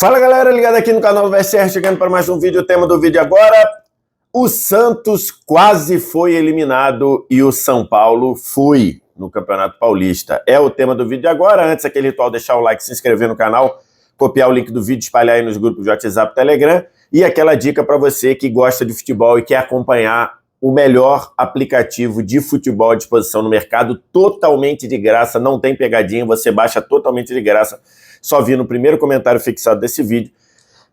Fala galera, ligado aqui no canal do VSR, chegando para mais um vídeo. O tema do vídeo agora: o Santos quase foi eliminado e o São Paulo foi no Campeonato Paulista. É o tema do vídeo agora. Antes, aquele ritual, deixar o like, se inscrever no canal, copiar o link do vídeo, espalhar aí nos grupos de WhatsApp e Telegram. E aquela dica para você que gosta de futebol e quer acompanhar o melhor aplicativo de futebol à disposição no mercado, totalmente de graça, não tem pegadinha, você baixa totalmente de graça, só vir no primeiro comentário fixado desse vídeo,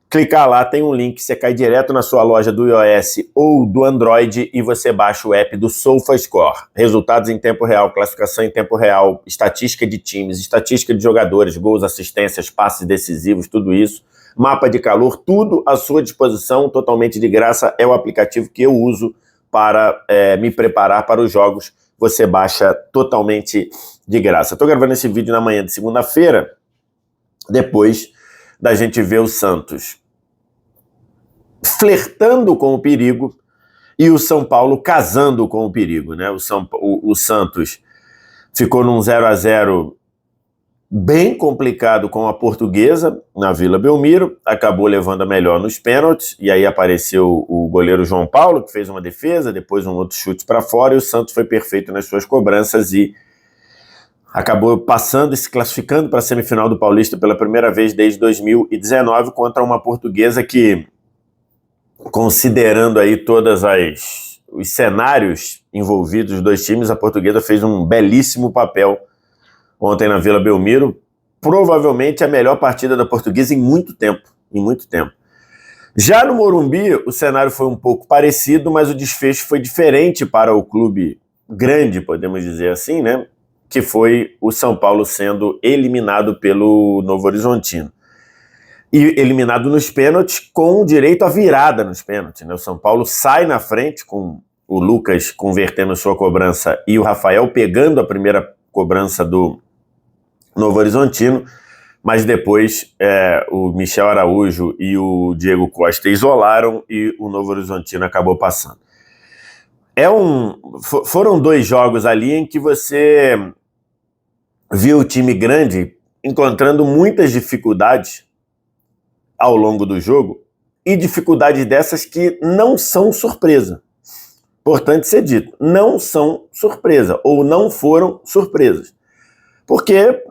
clicar lá, tem um link, você cai direto na sua loja do iOS ou do Android e você baixa o app do SofaScore. Resultados em tempo real, classificação em tempo real, estatística de times, estatística de jogadores, gols, assistências, passes decisivos, tudo isso, mapa de calor, tudo à sua disposição, totalmente de graça. É o aplicativo que eu uso para me preparar para os jogos. Você baixa totalmente de graça. Estou gravando esse vídeo na manhã de segunda-feira, depois da gente ver o Santos flertando com o perigo e o São Paulo casando com o perigo, né? O Santos ficou num 0-0 bem complicado com a Portuguesa na Vila Belmiro, acabou levando a melhor nos pênaltis, e aí apareceu o goleiro João Paulo, que fez uma defesa, depois um outro chute para fora, e o Santos foi perfeito nas suas cobranças e acabou passando e se classificando para a semifinal do Paulista pela primeira vez desde 2019 contra uma Portuguesa que, considerando aí todos os cenários envolvidos dos dois times, a Portuguesa fez um belíssimo papel ontem na Vila Belmiro, provavelmente a melhor partida da Portuguesa em muito tempo, Já no Morumbi, o cenário foi um pouco parecido, mas o desfecho foi diferente para o clube grande, podemos dizer assim, né? Que foi o São Paulo sendo eliminado pelo Novo Horizontino. E eliminado nos pênaltis, com direito à virada nos pênaltis, né? O São Paulo sai na frente, com o Lucas convertendo sua cobrança e o Rafael pegando a primeira cobrança do Novo Horizontino, mas depois o Michel Araújo e o Diego Costa isolaram e o Novo Horizontino acabou passando. Foram dois jogos ali em que você viu o time grande encontrando muitas dificuldades ao longo do jogo, e dificuldades dessas que não são surpresa. Importante ser dito, não são surpresa, ou não foram surpresas. Porque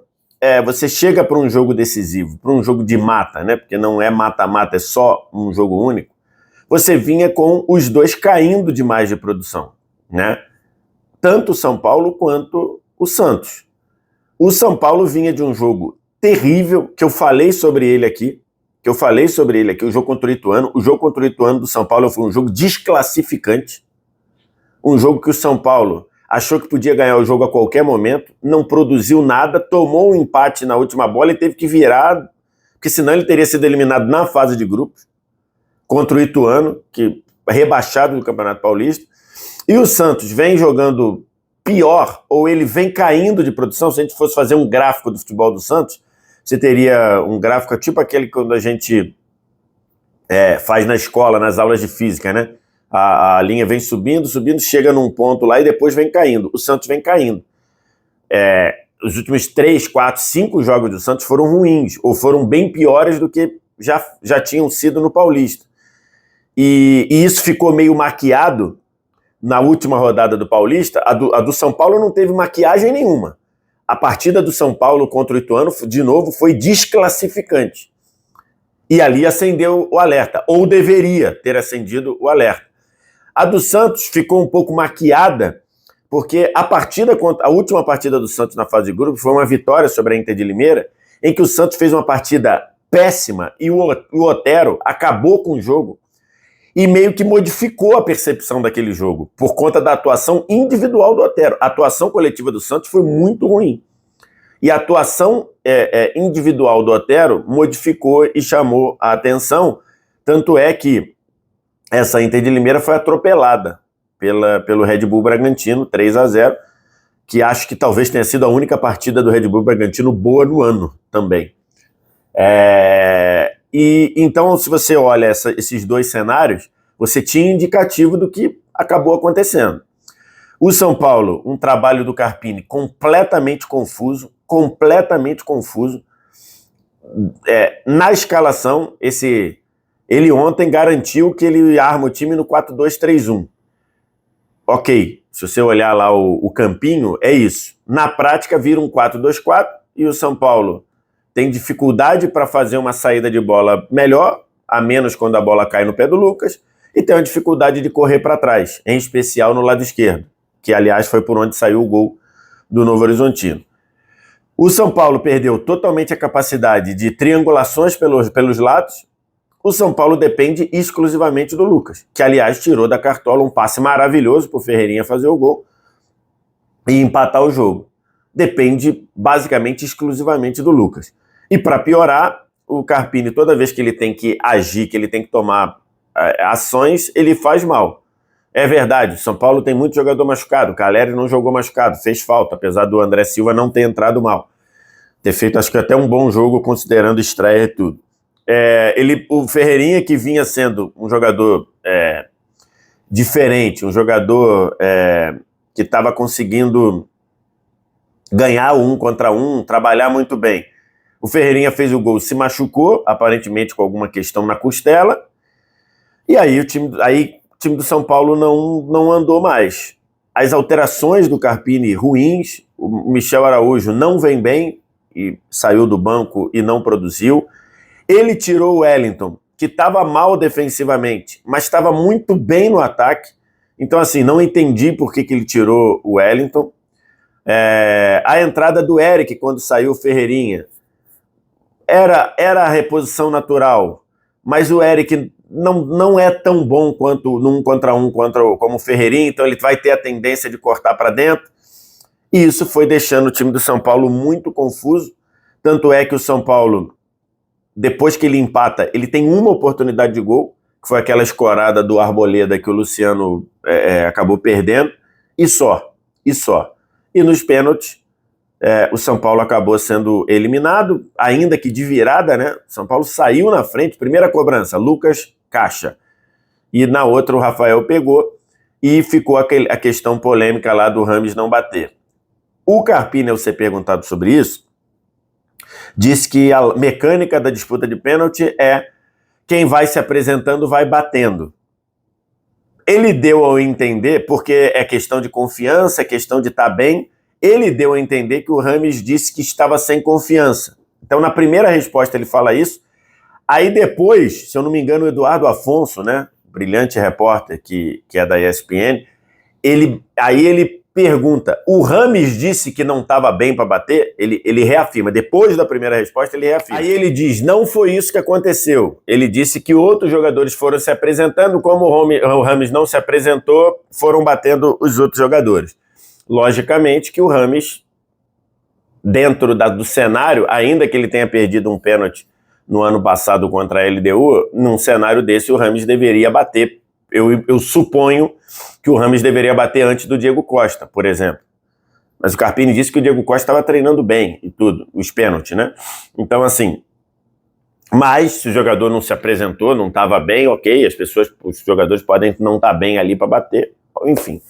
você chega para um jogo decisivo, para um jogo de mata, né? Porque não é mata-mata, é só um jogo único. Você vinha com os dois caindo demais de produção, né? Tanto o São Paulo quanto o Santos. O São Paulo vinha de um jogo terrível, que eu falei sobre ele aqui, o jogo contra o Ituano. O jogo contra o Ituano do São Paulo foi um jogo desclassificante, um jogo que o São Paulo achou que podia ganhar o jogo a qualquer momento, não produziu nada, tomou um empate na última bola e teve que virar, porque senão ele teria sido eliminado na fase de grupos, contra o Ituano, que é rebaixado do Campeonato Paulista. E o Santos vem jogando pior, ou ele vem caindo de produção. Se a gente fosse fazer um gráfico do futebol do Santos, você teria um gráfico tipo aquele que a gente faz na escola, nas aulas de física, né? A linha vem subindo, chega num ponto lá e depois vem caindo. O Santos vem caindo. Os últimos 3, 4, 5 jogos do Santos foram ruins, ou foram bem piores do que já tinham sido no Paulista. E isso ficou meio maquiado na última rodada do Paulista. A do São Paulo não teve maquiagem nenhuma. A partida do São Paulo contra o Ituano, de novo, foi desclassificante. E ali acendeu o alerta, ou deveria ter acendido o alerta. A do Santos ficou um pouco maquiada, porque a última partida do Santos na fase de grupo foi uma vitória sobre a Inter de Limeira, em que o Santos fez uma partida péssima e o Otero acabou com o jogo e meio que modificou a percepção daquele jogo, por conta da atuação individual do Otero. A atuação coletiva do Santos foi muito ruim. E a atuação individual do Otero modificou e chamou a atenção, tanto é que essa Inter de Limeira foi atropelada pelo Red Bull Bragantino, 3-0, que acho que talvez tenha sido a única partida do Red Bull Bragantino boa no ano também. E então, se você olha esses dois cenários, você tinha indicativo do que acabou acontecendo. O São Paulo, um trabalho do Carpini completamente confuso, na escalação, ele ontem garantiu que ele arma o time no 4-2-3-1. Ok, se você olhar lá o campinho, é isso. Na prática, vira um 4-2-4 e o São Paulo tem dificuldade para fazer uma saída de bola melhor, a menos quando a bola cai no pé do Lucas, e tem uma dificuldade de correr para trás, em especial no lado esquerdo, que, aliás, foi por onde saiu o gol do Novo Horizontino. O São Paulo perdeu totalmente a capacidade de triangulações pelos lados. O São Paulo depende exclusivamente do Lucas, que, aliás, tirou da cartola um passe maravilhoso para o Ferreirinha fazer o gol e empatar o jogo. Depende, basicamente, exclusivamente do Lucas. E, para piorar, o Carpini, toda vez que ele tem que agir, que ele tem que tomar ações, ele faz mal. É verdade, o São Paulo tem muito jogador machucado, o Caleri não jogou machucado, fez falta, apesar do André Silva não ter entrado mal. Ter feito, acho que até um bom jogo, considerando estreia e tudo. O Ferreirinha, que vinha sendo um jogador diferente, um jogador que estava conseguindo ganhar 1 contra 1, trabalhar muito bem. O Ferreirinha fez o gol, se machucou, aparentemente com alguma questão na costela, e aí o time do São Paulo não andou mais. As alterações do Carpini ruins, o Michel Araújo não vem bem, e saiu do banco e não produziu. Ele tirou o Wellington, que estava mal defensivamente, mas estava muito bem no ataque. Então, assim, não entendi por que ele tirou o Wellington. A entrada do Eric, quando saiu o Ferreirinha, era a reposição natural, mas o Eric não é tão bom quanto no 1 contra 1 como o Ferreirinha, então ele vai ter a tendência de cortar para dentro. E isso foi deixando o time do São Paulo muito confuso. Tanto é que o São Paulo, depois que ele empata, ele tem uma oportunidade de gol, que foi aquela escorada do Arboleda que o Luciano acabou perdendo, e só. E nos pênaltis, o São Paulo acabou sendo eliminado, ainda que de virada, né? O São Paulo saiu na frente, primeira cobrança, Lucas Caixa. E na outra o Rafael pegou e ficou a questão polêmica lá do Rames não bater. O Carpini, ao ser perguntado sobre isso, disse que a mecânica da disputa de pênalti é quem vai se apresentando vai batendo. Ele deu ao entender, porque é questão de confiança, é questão de estar bem, ele deu a entender que o Rames disse que estava sem confiança. Então, na primeira resposta ele fala isso. Aí depois, se eu não me engano, o Eduardo Afonso, né, brilhante repórter que é da ESPN, ele pergunta, o Rames disse que não estava bem para bater? Ele reafirma, depois da primeira resposta ele reafirma. Aí ele diz, não foi isso que aconteceu. Ele disse que outros jogadores foram se apresentando, como o Rames não se apresentou, foram batendo os outros jogadores. Logicamente que o Rames, dentro do cenário, ainda que ele tenha perdido um pênalti no ano passado contra a LDU, num cenário desse o Rames deveria bater. Eu suponho que o Rames deveria bater antes do Diego Costa, por exemplo. Mas o Carpini disse que o Diego Costa estava treinando bem e tudo, os pênaltis, né? Então, assim, mas se o jogador não se apresentou, não estava bem, ok, os jogadores podem não estar bem ali para bater, enfim.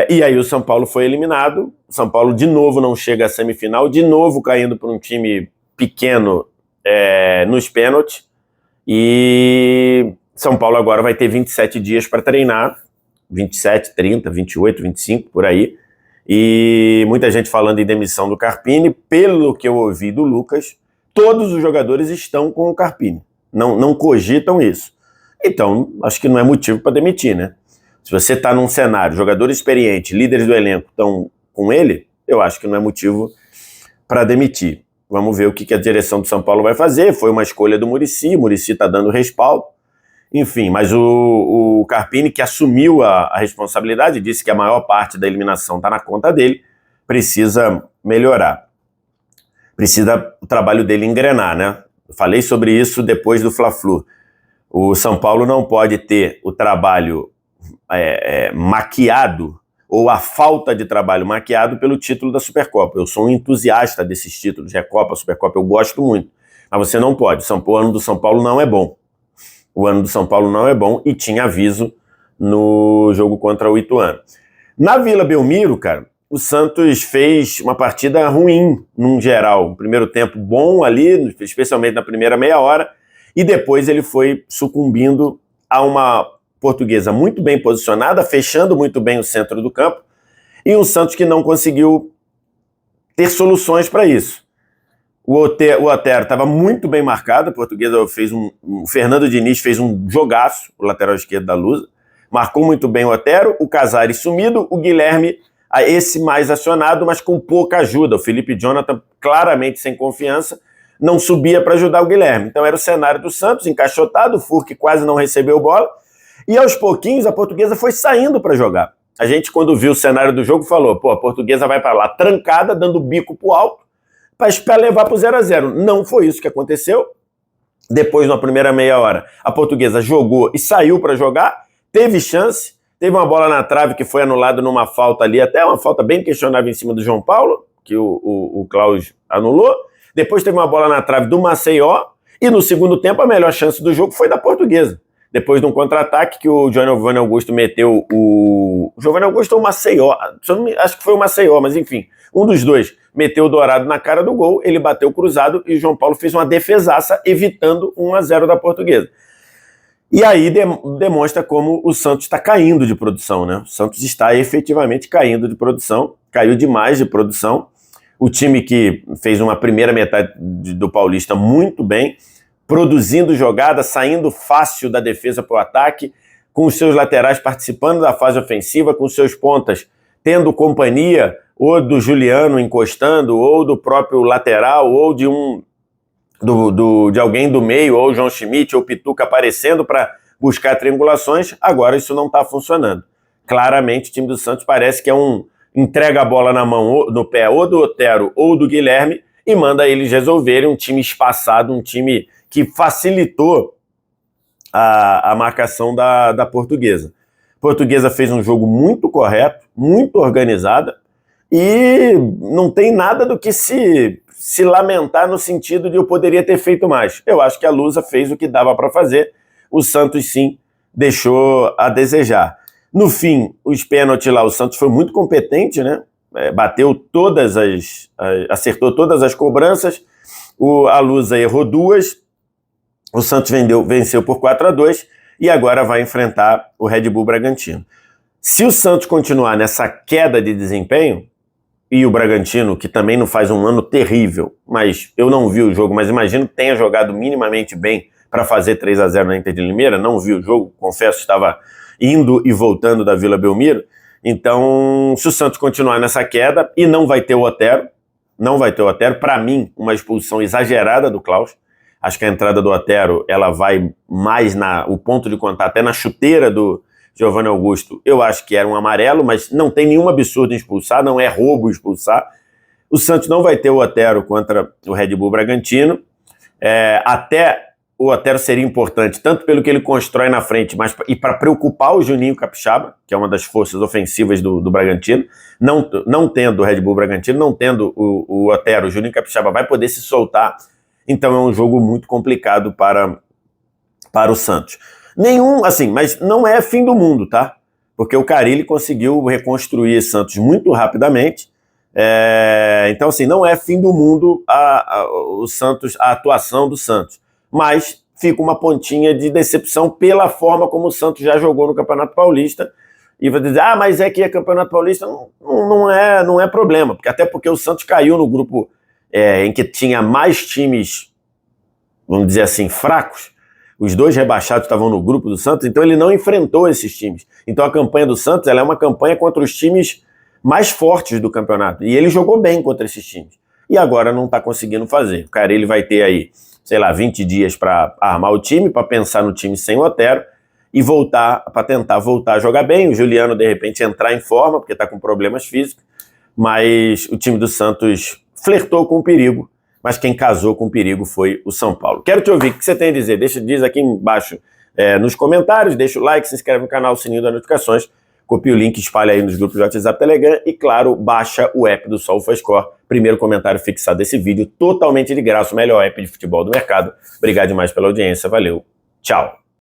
E aí o São Paulo foi eliminado, o São Paulo de novo não chega à semifinal, de novo caindo para um time pequeno nos pênaltis, e São Paulo agora vai ter 27 dias para treinar, 27, 30, 28, 25, por aí, e muita gente falando em demissão do Carpini. Pelo que eu ouvi do Lucas, todos os jogadores estão com o Carpini, não cogitam isso. Então, acho que não é motivo para demitir, né? Se você está num cenário, jogadores experientes, líderes do elenco estão com ele, eu acho que não é motivo para demitir. Vamos ver o que a direção do São Paulo vai fazer. Foi uma escolha do Muricy, o Muricy está dando respaldo. Enfim, mas o Carpini, que assumiu a responsabilidade, disse que a maior parte da eliminação está na conta dele, precisa melhorar. Precisa o trabalho dele engrenar, né? Eu falei sobre isso depois do Fla-Flu. O São Paulo não pode ter o trabalho maquiado, ou a falta de trabalho maquiado pelo título da Supercopa. Eu sou um entusiasta desses títulos, Recopa, Supercopa, eu gosto muito. Mas você não pode, o ano do São Paulo não é bom. O ano do São Paulo não é bom e tinha aviso no jogo contra o Ituano. Na Vila Belmiro, cara, o Santos fez uma partida ruim, num geral. Um primeiro tempo bom ali, especialmente na primeira meia hora, e depois ele foi sucumbindo a uma Portuguesa muito bem posicionada, fechando muito bem o centro do campo, e um Santos que não conseguiu ter soluções para isso. O Otero estava muito bem marcado, a Portuguesa fez o Fernando Diniz fez um jogaço, o lateral esquerdo da Lusa, marcou muito bem o Otero, o Casares sumido, o Guilherme, esse mais acionado, mas com pouca ajuda. O Felipe Jonathan, claramente sem confiança, não subia para ajudar o Guilherme. Então era o cenário do Santos, encaixotado, o Furque quase não recebeu bola, e aos pouquinhos a Portuguesa foi saindo para jogar. A gente, quando viu o cenário do jogo, falou, pô, a Portuguesa vai para lá trancada, dando bico pro alto, para levar pro 0-0. Não foi isso que aconteceu. Depois, na primeira meia hora, a Portuguesa jogou e saiu para jogar, teve chance, teve uma bola na trave que foi anulada numa falta ali, até uma falta bem questionável em cima do João Paulo, que o Klaus anulou. Depois teve uma bola na trave do Maceió, e no segundo tempo a melhor chance do jogo foi da Portuguesa. Depois de um contra-ataque que o Giovanni Augusto meteu o Giovanni Augusto ou o Maceió, acho que foi o Maceió, mas enfim, um dos dois meteu o Dourado na cara do gol, ele bateu cruzado e o João Paulo fez uma defesaça evitando 1-0 da Portuguesa. E aí demonstra como o Santos está caindo de produção, né? O Santos está efetivamente caindo de produção, caiu demais de produção. O time que fez uma primeira metade do Paulista muito bem, produzindo jogada, saindo fácil da defesa para o ataque, com os seus laterais participando da fase ofensiva, com os seus pontas tendo companhia, ou do Juliano encostando, ou do próprio lateral, ou de alguém do meio, ou João Schmidt, ou Pituca aparecendo para buscar triangulações. Agora isso não está funcionando. Claramente o time do Santos parece que entrega a bola na mão, no pé, ou do Otero ou do Guilherme, e manda eles resolverem. Um time espaçado, um time que facilitou a marcação da Portuguesa. A Portuguesa fez um jogo muito correto, muito organizada, e não tem nada do que se lamentar no sentido de eu poderia ter feito mais. Eu acho que a Lusa fez o que dava para fazer, o Santos sim deixou a desejar. No fim, os pênaltis lá, o Santos foi muito competente, né? Acertou todas as cobranças, a Lusa errou duas, o Santos venceu por 4-2 e agora vai enfrentar o Red Bull Bragantino. Se o Santos continuar nessa queda de desempenho, e o Bragantino, que também não faz um ano terrível, mas eu não vi o jogo, mas imagino que tenha jogado minimamente bem para fazer 3-0 na Inter de Limeira, não vi o jogo, confesso, estava indo e voltando da Vila Belmiro. Então, se o Santos continuar nessa queda, e não vai ter o Otero, para mim, uma expulsão exagerada do Klaus. Acho que a entrada do Otero, ela vai mais o ponto de contato, até na chuteira do Giovanni Augusto, eu acho que era um amarelo, mas não tem nenhum absurdo em expulsar, não é roubo expulsar. O Santos não vai ter o Otero contra o Red Bull Bragantino, até o Otero seria importante, tanto pelo que ele constrói na frente, mas e para preocupar o Juninho Capixaba, que é uma das forças ofensivas do Bragantino, não tendo o Red Bull Bragantino, não tendo o Otero, o Juninho Capixaba vai poder se soltar, então é um jogo muito complicado para o Santos. Mas não é fim do mundo, tá? Porque o Carille conseguiu reconstruir Santos muito rapidamente. Então, assim, não é fim do mundo a atuação do Santos. Mas fica uma pontinha de decepção pela forma como o Santos já jogou no Campeonato Paulista. E vai dizer, mas é que é Campeonato Paulista, não é problema. Até porque o Santos caiu no grupo em que tinha mais times, vamos dizer assim, fracos. Os dois rebaixados estavam no grupo do Santos, então ele não enfrentou esses times. Então a campanha do Santos ela é uma campanha contra os times mais fortes do campeonato. E ele jogou bem contra esses times. E agora não está conseguindo fazer. O cara ele vai ter aí, 20 dias para armar o time, para pensar no time sem o Otero e para tentar voltar a jogar bem. O Juliano, de repente, entrar em forma, porque está com problemas físicos. Mas o time do Santos flertou com o perigo. Mas quem casou com o perigo foi o São Paulo. Quero te ouvir, o que você tem a dizer? Diz aqui embaixo nos comentários, deixa o like, se inscreve no canal, sininho das notificações, copia o link, espalha aí nos grupos do WhatsApp, Telegram e, claro, baixa o app do SofaScore. Primeiro comentário fixado desse vídeo, totalmente de graça, o melhor app de futebol do mercado. Obrigado demais pela audiência, valeu, tchau.